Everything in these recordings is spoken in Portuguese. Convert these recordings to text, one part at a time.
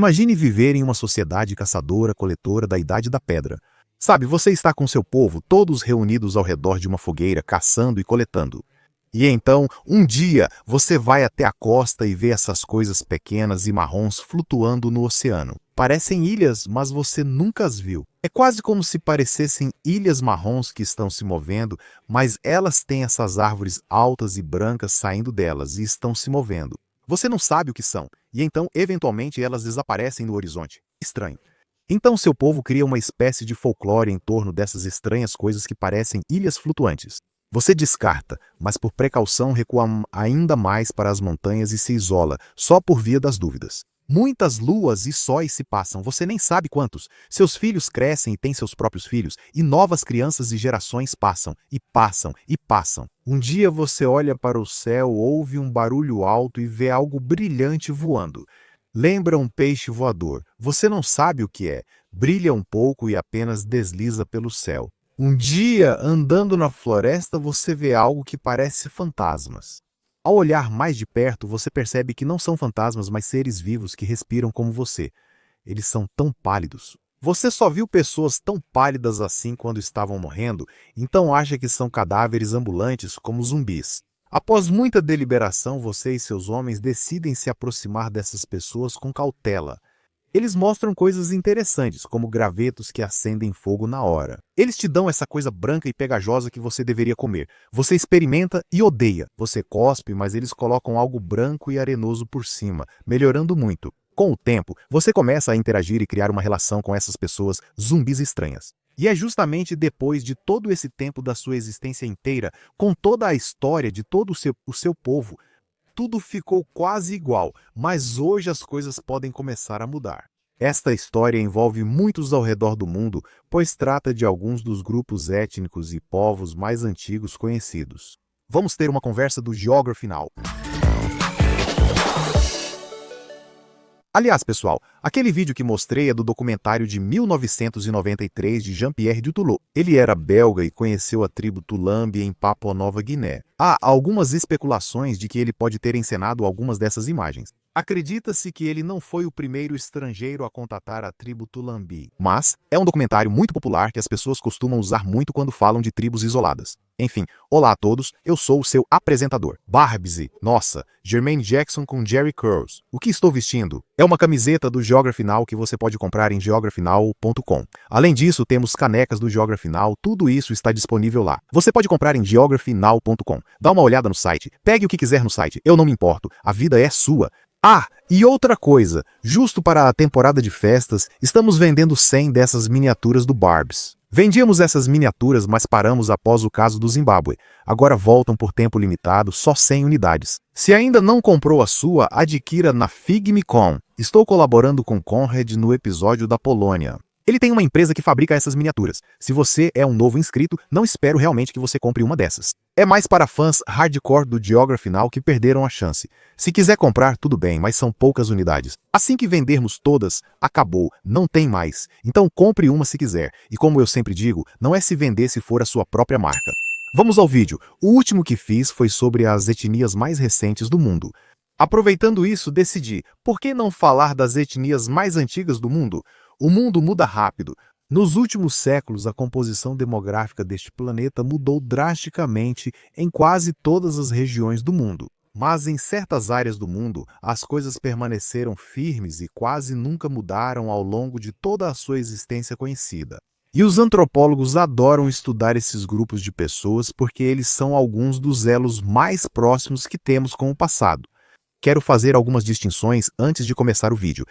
Imagine viver em uma sociedade caçadora-coletora da Idade da Pedra. Sabe, você está com seu povo, todos reunidos ao redor de uma fogueira, caçando e coletando. E então, um dia, você vai até a costa e vê essas coisas pequenas e marrons flutuando no oceano. Parecem ilhas, mas você nunca as viu. É quase como se parecessem ilhas marrons que estão se movendo, mas elas têm essas árvores altas e brancas saindo delas e estão se movendo. Você não sabe o que são, e então, eventualmente, elas desaparecem no horizonte. Estranho. Então seu povo cria uma espécie de folclore em torno dessas estranhas coisas que parecem ilhas flutuantes. Você descarta, mas por precaução recua ainda mais para as montanhas e se isola, só por via das dúvidas. Muitas luas e sóis se passam, você nem sabe quantos. Seus filhos crescem e têm seus próprios filhos, e novas crianças e gerações passam, e passam, e passam. Um dia você olha para o céu, ouve um barulho alto e vê algo brilhante voando. Lembra um peixe voador. Você não sabe o que é. Brilha um pouco e apenas desliza pelo céu. Um dia, andando na floresta, você vê algo que parece fantasmas. Ao olhar mais de perto, você percebe que não são fantasmas, mas seres vivos que respiram como você. Eles são tão pálidos. Você só viu pessoas tão pálidas assim quando estavam morrendo, então acha que são cadáveres ambulantes como zumbis. Após muita deliberação, você e seus homens decidem se aproximar dessas pessoas com cautela. Eles mostram coisas interessantes, como gravetos que acendem fogo na hora. Eles te dão essa coisa branca e pegajosa que você deveria comer. Você experimenta e odeia. Você cospe, mas eles colocam algo branco e arenoso por cima, melhorando muito. Com o tempo, você começa a interagir e criar uma relação com essas pessoas zumbis estranhas. E é justamente depois de todo esse tempo da sua existência inteira, com toda a história de todo o seu povo, tudo ficou quase igual, mas hoje as coisas podem começar a mudar. Esta história envolve muitos ao redor do mundo, pois trata de alguns dos grupos étnicos e povos mais antigos conhecidos. Vamos ter uma conversa do Geography Now. Aliás, pessoal, aquele vídeo que mostrei é do documentário de 1993 de Jean-Pierre Dutillot. Ele era belga e conheceu a tribo Tulambi em Papua Nova Guiné. Há algumas especulações de que ele pode ter encenado algumas dessas imagens. Acredita-se que ele não foi o primeiro estrangeiro a contatar a tribo Tulambi, mas é um documentário muito popular que as pessoas costumam usar muito quando falam de tribos isoladas. Enfim, olá a todos, eu sou o seu apresentador. Barbie, nossa, Jermaine Jackson com Jerry Curls. O que estou vestindo? É uma camiseta do Geography Now que você pode comprar em geographynow.com. Além disso, temos canecas do Geography Now, tudo isso está disponível lá. Você pode comprar em geographynow.com. Dá uma olhada no site, pegue o que quiser no site, eu não me importo, a vida é sua. Ah, e outra coisa, justo para a temporada de festas, estamos vendendo 100 dessas miniaturas do Barbs. Vendíamos essas miniaturas, mas paramos após o caso do Zimbábue. Agora voltam por tempo limitado, só 100 unidades. Se ainda não comprou a sua, adquira na Figme.com. Estou colaborando com Conrad no episódio da Polônia. Ele tem uma empresa que fabrica essas miniaturas. Se você é um novo inscrito, não espero realmente que você compre uma dessas. É mais para fãs hardcore do Geography Now que perderam a chance. Se quiser comprar, tudo bem, mas são poucas unidades. Assim que vendermos todas, acabou, não tem mais. Então compre uma se quiser. E como eu sempre digo, não é se vender se for a sua própria marca. Vamos ao vídeo. O último que fiz foi sobre as etnias mais recentes do mundo. Aproveitando isso, decidi, por que não falar das etnias mais antigas do mundo? O mundo muda rápido. Nos últimos séculos, a composição demográfica deste planeta mudou drasticamente em quase todas as regiões do mundo. Mas em certas áreas do mundo, as coisas permaneceram firmes e quase nunca mudaram ao longo de toda a sua existência conhecida. E os antropólogos adoram estudar esses grupos de pessoas porque eles são alguns dos elos mais próximos que temos com o passado. Quero fazer algumas distinções antes de começar o vídeo.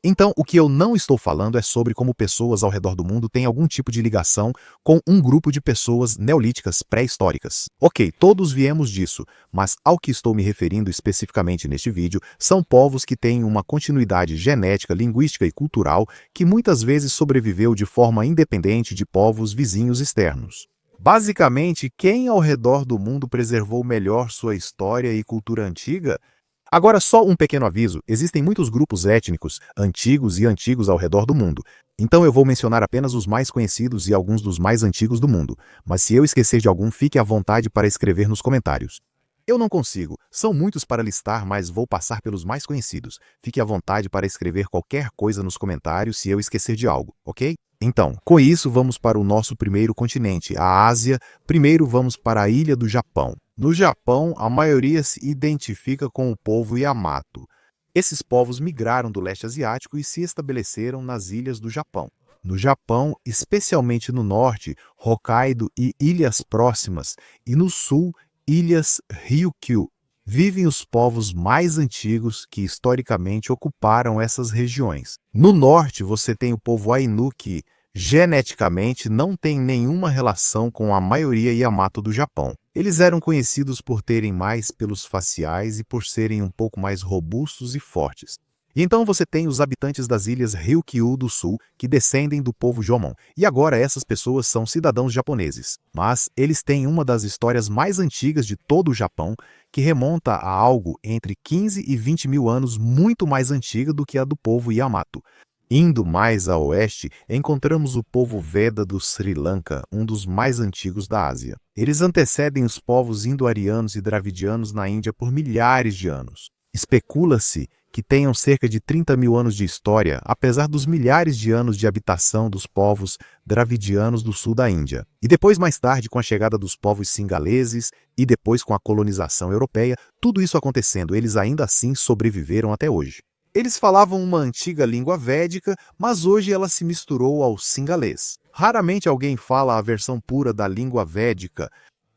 Então, o que eu não estou falando é sobre como pessoas ao redor do mundo têm algum tipo de ligação com um grupo de pessoas neolíticas pré-históricas. Ok, todos viemos disso, mas ao que estou me referindo especificamente neste vídeo são povos que têm uma continuidade genética, linguística e cultural que muitas vezes sobreviveu de forma independente de povos vizinhos externos. Basicamente, quem ao redor do mundo preservou melhor sua história e cultura antiga? Agora, só um pequeno aviso, existem muitos grupos étnicos, antigos e antigos ao redor do mundo. Então eu vou mencionar apenas os mais conhecidos e alguns dos mais antigos do mundo. Mas se eu esquecer de algum, fique à vontade para escrever nos comentários. Eu não consigo. São muitos para listar, mas vou passar pelos mais conhecidos. Fique à vontade para escrever qualquer coisa nos comentários se eu esquecer de algo, ok? Então, com isso, vamos para o nosso primeiro continente, a Ásia. Primeiro, vamos para a ilha do Japão. No Japão, a maioria se identifica com o povo Yamato. Esses povos migraram do leste asiático e se estabeleceram nas ilhas do Japão. No Japão, especialmente no norte, Hokkaido e ilhas próximas, e no sul, ilhas Ryukyu, vivem os povos mais antigos que historicamente ocuparam essas regiões. No norte, você tem o povo Ainu, que geneticamente não tem nenhuma relação com a maioria Yamato do Japão. Eles eram conhecidos por terem mais pelos faciais e por serem um pouco mais robustos e fortes. E então você tem os habitantes das ilhas Ryukyu do Sul, que descendem do povo Jomon. E agora essas pessoas são cidadãos japoneses. Mas eles têm uma das histórias mais antigas de todo o Japão, que remonta a algo entre 15 e 20 mil anos, muito mais antiga do que a do povo Yamato. Indo mais a oeste, encontramos o povo Veda do Sri Lanka, um dos mais antigos da Ásia. Eles antecedem os povos indo-arianos e dravidianos na Índia por milhares de anos. Especula-se que tenham cerca de 30 mil anos de história, apesar dos milhares de anos de habitação dos povos dravidianos do sul da Índia. E depois, mais tarde, com a chegada dos povos singaleses e depois com a colonização europeia, tudo isso acontecendo, eles ainda assim sobreviveram até hoje. Eles falavam uma antiga língua védica, mas hoje ela se misturou ao singalês. Raramente alguém fala a versão pura da língua védica.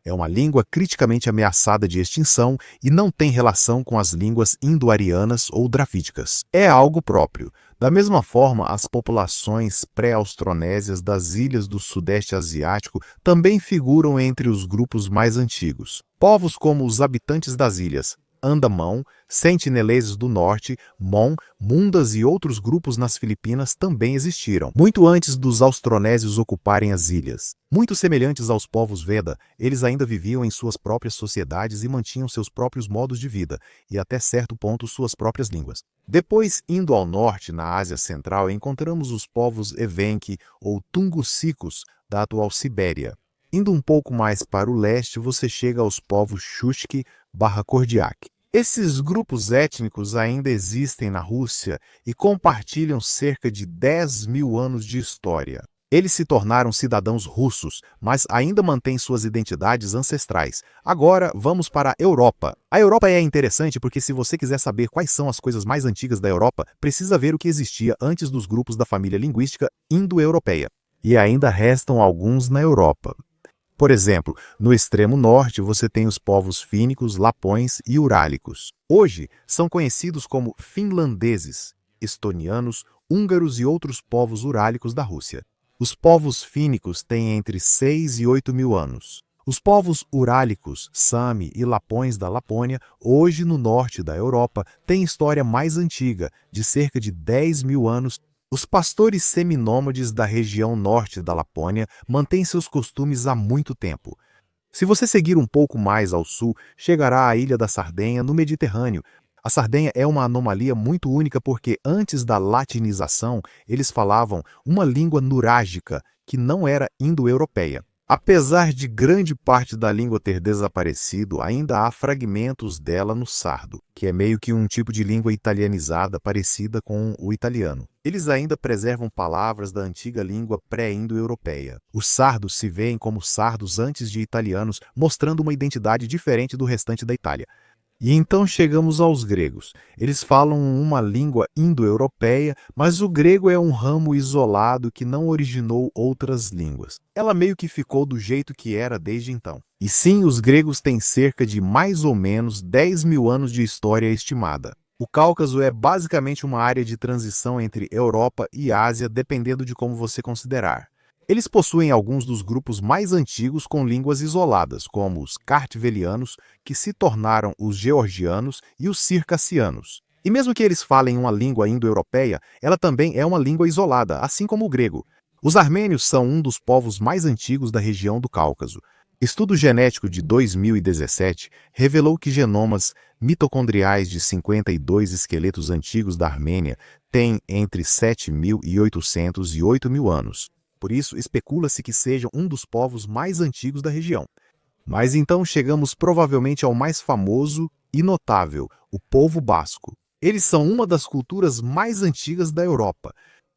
É uma língua criticamente ameaçada de extinção e não tem relação com as línguas indo-arianas ou dravídicas. É algo próprio. Da mesma forma, as populações pré-austronésias das ilhas do Sudeste Asiático também figuram entre os grupos mais antigos. Povos como os habitantes das ilhas Andamão, sentineleses do norte, Mon, Mundas e outros grupos nas Filipinas também existiram, muito antes dos austronésios ocuparem as ilhas. Muito semelhantes aos povos Veda, eles ainda viviam em suas próprias sociedades e mantinham seus próprios modos de vida, e até certo ponto suas próprias línguas. Depois, indo ao norte, na Ásia Central, encontramos os povos Evenki ou Tungucicos, da atual Sibéria. Indo um pouco mais para o leste, você chega aos povos Shushki/Kordiak. Esses grupos étnicos ainda existem na Rússia e compartilham cerca de 10 mil anos de história. Eles se tornaram cidadãos russos, mas ainda mantêm suas identidades ancestrais. Agora, vamos para a Europa. A Europa é interessante porque se você quiser saber quais são as coisas mais antigas da Europa, precisa ver o que existia antes dos grupos da família linguística indo-europeia. E ainda restam alguns na Europa. Por exemplo, no extremo norte você tem os povos fínicos, lapões e urálicos. Hoje são conhecidos como finlandeses, estonianos, húngaros e outros povos urálicos da Rússia. Os povos fínicos têm entre 6 e 8 mil anos. Os povos urálicos, Sami e lapões da Lapônia, hoje no norte da Europa, têm história mais antiga, de cerca de 10 mil anos. Os pastores seminômades da região norte da Lapônia mantêm seus costumes há muito tempo. Se você seguir um pouco mais ao sul, chegará à ilha da Sardenha, no Mediterrâneo. A Sardenha é uma anomalia muito única porque antes da latinização, eles falavam uma língua nurágica que não era indo-europeia. Apesar de grande parte da língua ter desaparecido, ainda há fragmentos dela no sardo, que é meio que um tipo de língua italianizada parecida com o italiano. Eles ainda preservam palavras da antiga língua pré-indo-europeia. Os sardos se veem como sardos antes de italianos, mostrando uma identidade diferente do restante da Itália. E então chegamos aos gregos. Eles falam uma língua indo-europeia, mas o grego é um ramo isolado que não originou outras línguas. Ela meio que ficou do jeito que era desde então. E sim, os gregos têm cerca de mais ou menos 10 mil anos de história estimada. O Cáucaso é basicamente uma área de transição entre Europa e Ásia, dependendo de como você considerar. Eles possuem alguns dos grupos mais antigos com línguas isoladas, como os kartvelianos, que se tornaram os georgianos, e os circassianos. E mesmo que eles falem uma língua indo-europeia, ela também é uma língua isolada, assim como o grego. Os armênios são um dos povos mais antigos da região do Cáucaso. Estudo genético de 2017 revelou que genomas mitocondriais de 52 esqueletos antigos da Armênia têm entre 7.800 e 8.000 anos. Por isso, especula-se que sejam um dos povos mais antigos da região. Mas então chegamos provavelmente ao mais famoso e notável, o povo basco. Eles são uma das culturas mais antigas da Europa.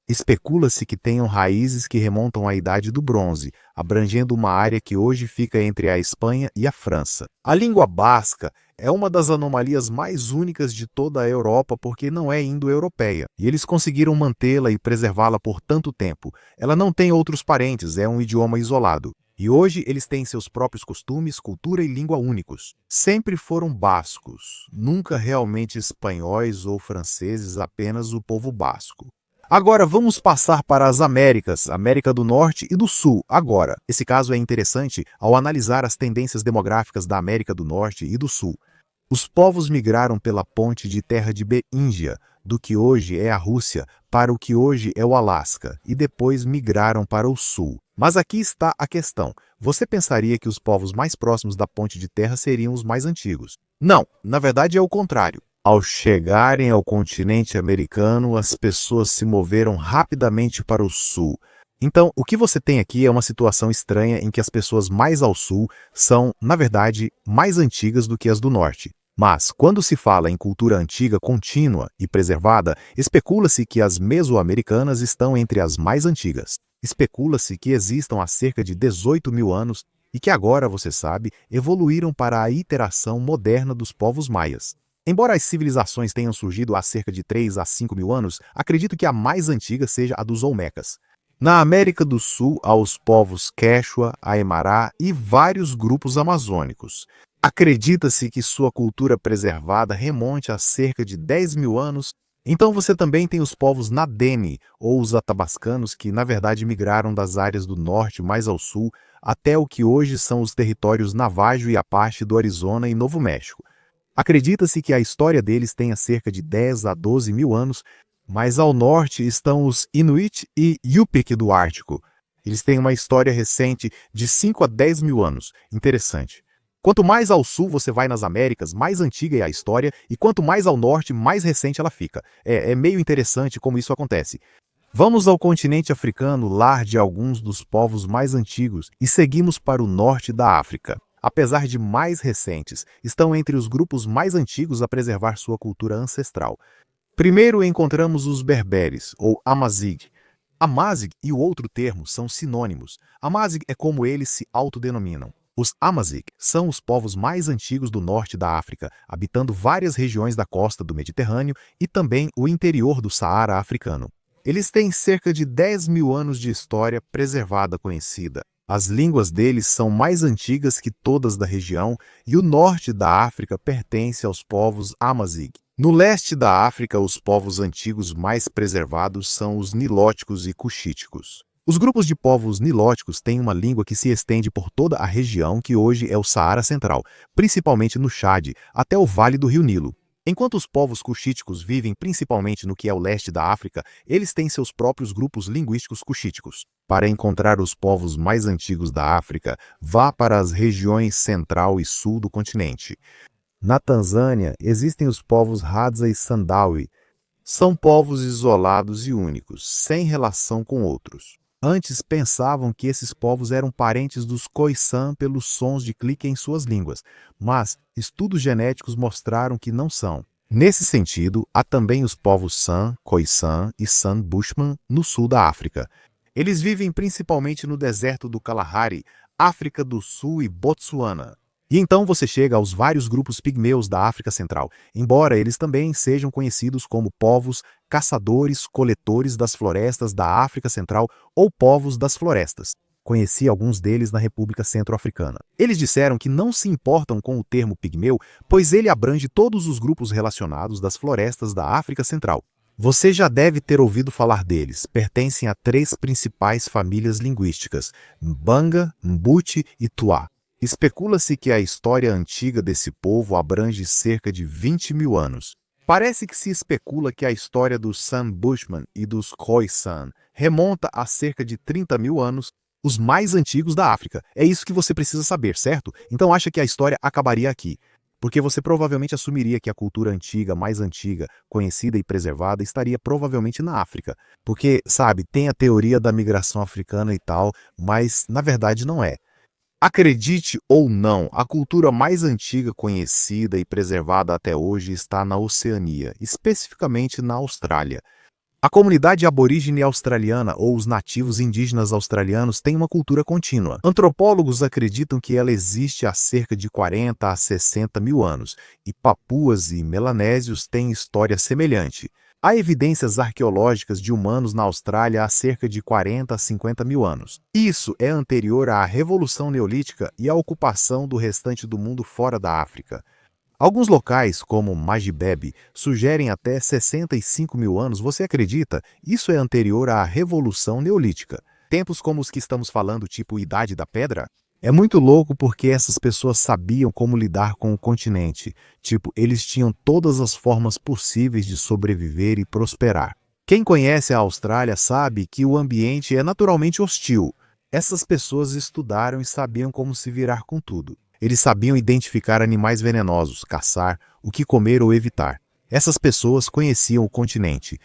Especula-se que tenham raízes que remontam à Idade do Bronze, abrangendo uma área que hoje fica entre a Espanha e a França. A língua basca é uma das anomalias mais únicas de toda a Europa porque não é indo-europeia, e eles conseguiram mantê-la e preservá-la por tanto tempo. Ela não tem outros parentes, é um idioma isolado. E hoje eles têm seus próprios costumes, cultura e língua únicos. Sempre foram bascos, nunca realmente espanhóis ou franceses, apenas o povo basco. Agora vamos passar para as Américas, América do Norte e do Sul. Agora, esse caso é interessante ao analisar as tendências demográficas da América do Norte e do Sul. Os povos migraram pela ponte de terra de Beringia, do que hoje é a Rússia, para o que hoje é o Alasca, e depois migraram para o sul. Mas aqui está a questão. Você pensaria que os povos mais próximos da ponte de terra seriam os mais antigos? Não, na verdade é o contrário. Ao chegarem ao continente americano, as pessoas se moveram rapidamente para o sul. Então, o que você tem aqui é uma situação estranha em que as pessoas mais ao sul são, na verdade, mais antigas do que as do norte. Mas, quando se fala em cultura antiga contínua e preservada, especula-se que as mesoamericanas estão entre as mais antigas. Especula-se que existam há cerca de 18 mil anos e que agora, você sabe, evoluíram para a iteração moderna dos povos maias. Embora as civilizações tenham surgido há cerca de 3 a 5 mil anos, acredito que a mais antiga seja a dos Olmecas. Na América do Sul, há os povos Quechua, Aimará e vários grupos amazônicos. Acredita-se que sua cultura preservada remonte a cerca de 10 mil anos. Então você também tem os povos Nadene, ou os atabascanos, que na verdade migraram das áreas do norte mais ao sul, até o que hoje são os territórios Navajo e Apache do Arizona e Novo México. Acredita-se que a história deles tenha cerca de 10 a 12 mil anos, mas ao norte estão os Inuit e Yupik do Ártico. Eles têm uma história recente de 5 a 10 mil anos. Interessante. Quanto mais ao sul você vai nas Américas, mais antiga é a história, e quanto mais ao norte, mais recente ela fica. É meio interessante como isso acontece. Vamos ao continente africano, lar de alguns dos povos mais antigos, e seguimos para o norte da África. Apesar de mais recentes, estão entre os grupos mais antigos a preservar sua cultura ancestral. Primeiro encontramos os berberes, ou Amazigh. Amazigh e o outro termo são sinônimos. Amazigh é como eles se autodenominam. Os Amazigh são os povos mais antigos do norte da África, habitando várias regiões da costa do Mediterrâneo e também o interior do Saara africano. Eles têm cerca de 10 mil anos de história preservada conhecida. As línguas deles são mais antigas que todas da região e o norte da África pertence aos povos Amazigh. No leste da África, os povos antigos mais preservados são os nilóticos e cuxíticos. Os grupos de povos nilóticos têm uma língua que se estende por toda a região que hoje é o Saara Central, principalmente no Chade, até o Vale do Rio Nilo. Enquanto os povos cuxíticos vivem principalmente no que é o leste da África, eles têm seus próprios grupos linguísticos cuxíticos. Para encontrar os povos mais antigos da África, vá para as regiões central e sul do continente. Na Tanzânia, existem os povos Hadza e Sandawe. São povos isolados e únicos, sem relação com outros. Antes pensavam que esses povos eram parentes dos Khoisan pelos sons de clique em suas línguas, mas estudos genéticos mostraram que não são. Nesse sentido, há também os povos San, Khoisan e San Bushman no sul da África. Eles vivem principalmente no deserto do Kalahari, África do Sul e Botsuana. E então você chega aos vários grupos pigmeus da África Central, embora eles também sejam conhecidos como povos caçadores-coletores das florestas da África Central ou povos das florestas. Conheci alguns deles na República Centro-Africana. Eles disseram que não se importam com o termo pigmeu, pois ele abrange todos os grupos relacionados das florestas da África Central. Você já deve ter ouvido falar deles. Pertencem a 3 principais famílias linguísticas: Mbanga, Mbuti e Tuá. Especula-se que a história antiga desse povo abrange cerca de 20 mil anos. Parece que se especula que a história dos San Bushman e dos Khoisan remonta a cerca de 30 mil anos, os mais antigos da África. É isso que você precisa saber, certo? Então acha que a história acabaria aqui. Porque você provavelmente assumiria que a cultura antiga, mais antiga, conhecida e preservada, estaria provavelmente na África. Porque, sabe, tem a teoria da migração africana e tal, mas na verdade não é. Acredite ou não, a cultura mais antiga conhecida e preservada até hoje está na Oceania, especificamente na Austrália. A comunidade aborígene australiana ou os nativos indígenas australianos têm uma cultura contínua. Antropólogos acreditam que ela existe há cerca de 40 a 60 mil anos, e papuas e melanésios têm história semelhante. Há evidências arqueológicas de humanos na Austrália há cerca de 40 a 50 mil anos. Isso é anterior à Revolução Neolítica e à ocupação do restante do mundo fora da África. Alguns locais, como Magibebe, sugerem até 65 mil anos. Você acredita? Isso é anterior à Revolução Neolítica. Tempos como os que estamos falando, tipo Idade da Pedra? É muito louco porque essas pessoas sabiam como lidar com o continente. Tipo, eles tinham todas as formas possíveis de sobreviver e prosperar. Quem conhece a Austrália sabe que o ambiente é naturalmente hostil. Essas pessoas estudaram e sabiam como se virar com tudo. Eles sabiam identificar animais venenosos, caçar, o que comer ou evitar. Essas pessoas conheciam o continente.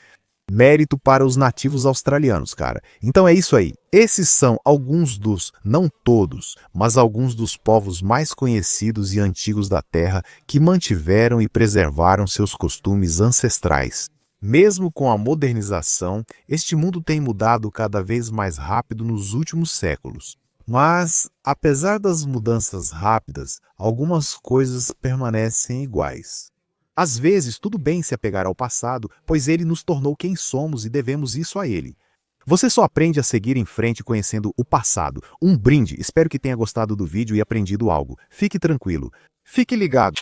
Mérito para os nativos australianos, cara. Então é isso aí. Esses são alguns dos, não todos, mas alguns dos povos mais conhecidos e antigos da Terra que mantiveram e preservaram seus costumes ancestrais. Mesmo com a modernização, este mundo tem mudado cada vez mais rápido nos últimos séculos. Mas, apesar das mudanças rápidas, algumas coisas permanecem iguais. Às vezes, tudo bem se apegar ao passado, pois ele nos tornou quem somos e devemos isso a ele. Você só aprende a seguir em frente conhecendo o passado. Um brinde. Espero que tenha gostado do vídeo e aprendido algo. Fique tranquilo. Fique ligado.